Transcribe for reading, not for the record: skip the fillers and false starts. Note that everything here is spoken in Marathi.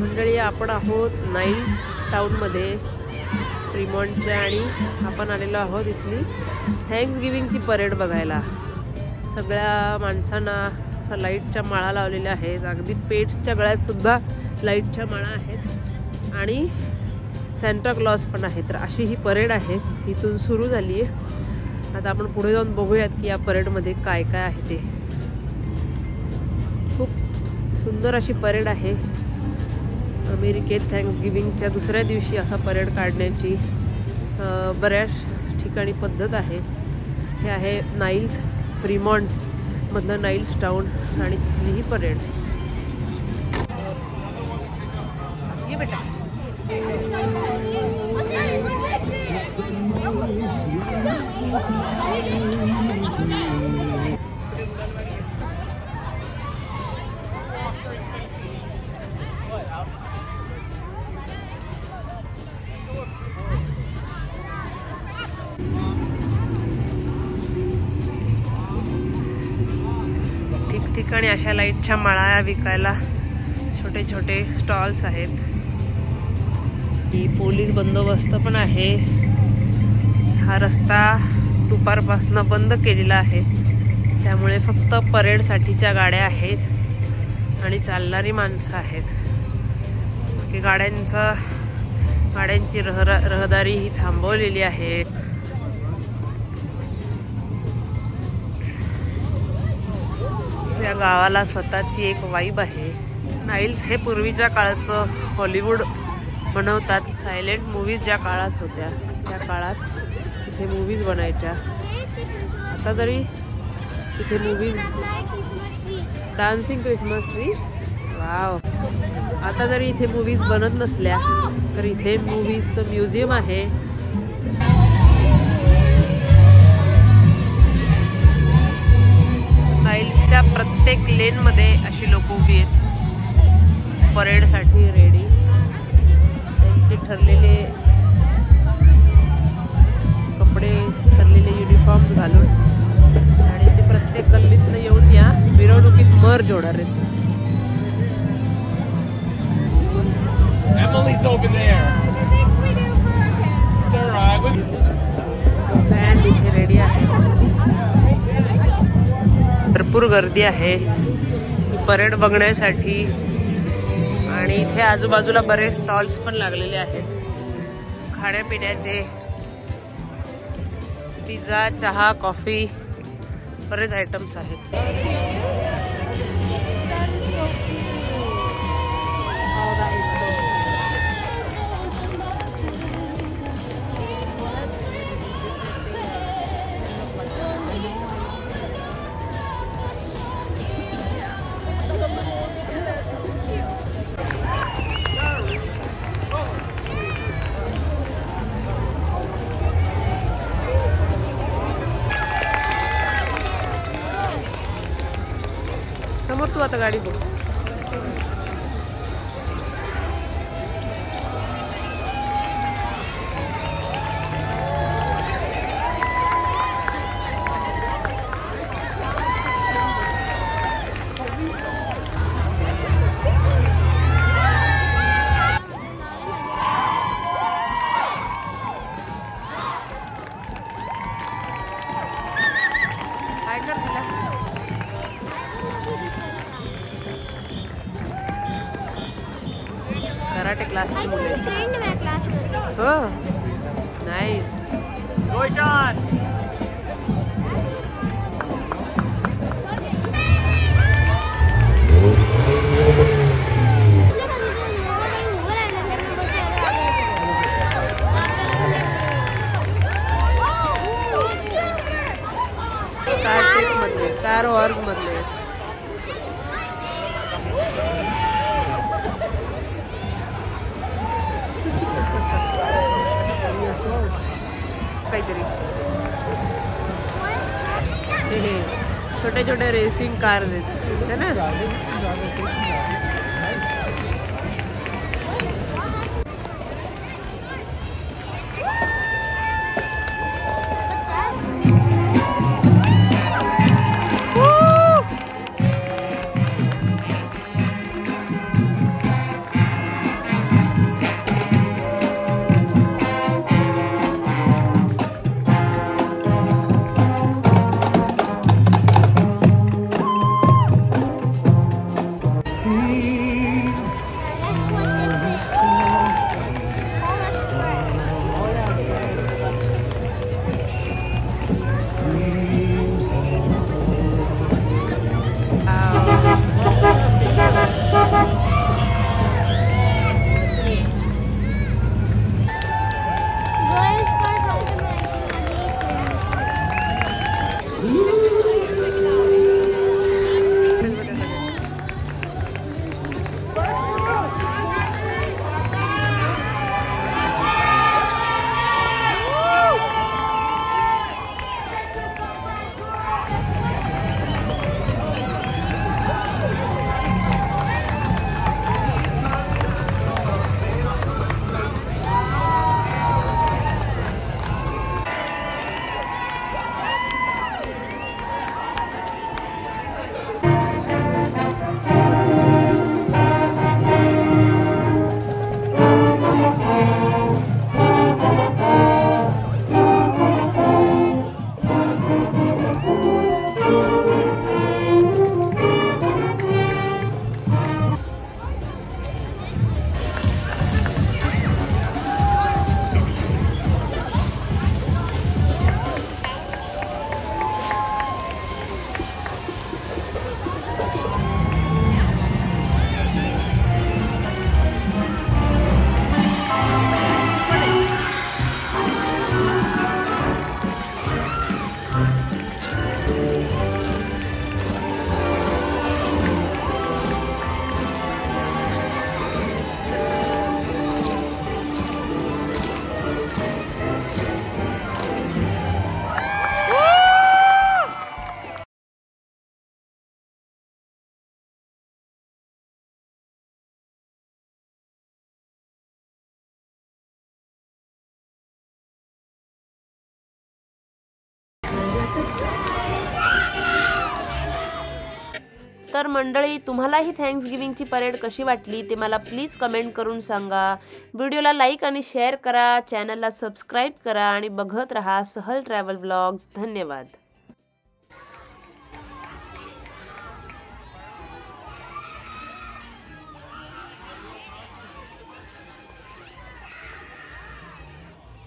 मंडळी, आपण आहोत नाईल्स टाऊनमध्ये फ्रीमॉन्टच्या आणि आपण आलेलो आहोत इथली थँक्सगिव्हिंगची परेड बघायला। सगळ्या माणसांना लाईटच्या माळा लावलेल्या आहेत, अगदी पेट्सच्या गळ्यात सुद्धा लाईटच्या माळा आहेत आणि सॅन्टा क्लॉज पण आहे। तर अशी ही परेड आहे, इथून सुरू झाली आहे। आता आपण पुढे जाऊन बघूयात की या परेडमध्ये काय काय आहे ते। खूप सुंदर अशी परेड आहे। अमेरिकेत थँक्सगिव्हिंगच्या दुसऱ्या दिवशी असा परेड काढण्याची बऱ्याच ठिकाणी पद्धत आहे। हे आहे नाईल्स फ्रीमॉन्ट मधलं नाईल्स टाऊन आणि तिथली ही परेड। ये बेटा, ठिकठिकाणी अशा लाईटच्या माळा विकायला छोटे छोटे स्टॉल्स आहेत। ही पोलीस बंदोबस्त पण आहे। हा रस्ता दुपारपासून बंद केलेला आहे, त्यामुळे फक्त परेडसाठीच्या गाड्या आहेत आणि चालणारी माणसं आहेत। गाड्यांची रहदारी ही थांबवलेली आहे। या गावाला स्वतःची एक वाइब आहे। नाईल्स हे पूर्वीच्या काळाचं हॉलिवूड बनवतात। सायलेंट मूवीज ज्या काळात होत्या त्या काळात इथे मूवीज बनायच्या। आता जरी इथे movies, dancing Christmas tree, wow. आता जरी इथे मूवीज बनत नसल्या तर इथे मूवीजचं म्युझियम आहे। नाईल्सच्या प्रत्येक लेनमध्ये अशी लोक उभी आहेत परेडसाठी रेडी। त्यांचे ठरलेले कपडे, ठरलेले युनिफॉर्म्स घालून आणि ते प्रत्येक गल्लीतनं येऊन या मिरवणुकीत मर्ज होणार आहेत। Emily's over there. It's all right. Band इथे रेडी आहे। भरपूर गर्दी आहे परेड बघण्यासाठी आणि इथे आजूबाजूला बरेच स्टॉल्स पण लागलेले आहेत खाण्यापिण्याचे। पिझ्झा, चहा, कॉफी, बरेच आयटम्स आहेत। समोर तू आता गाडी बघ। काय कर तिला? कराटे क्लास की मुले। हो, नाइस। छोटे छोटे रेसिंग कार है ना। तर मंडळी, तुम्हाला ही थँक्सगिव्हिंगची परेड कशी वाटली ते मला प्लीज कमेंट करून सांगा। व्हिडिओला लाईक आणि शेअर करा, चॅनलला सबस्क्राईब करा आणि बघत रहा सहल ट्रॅव्हल ब्लॉग्स। धन्यवाद।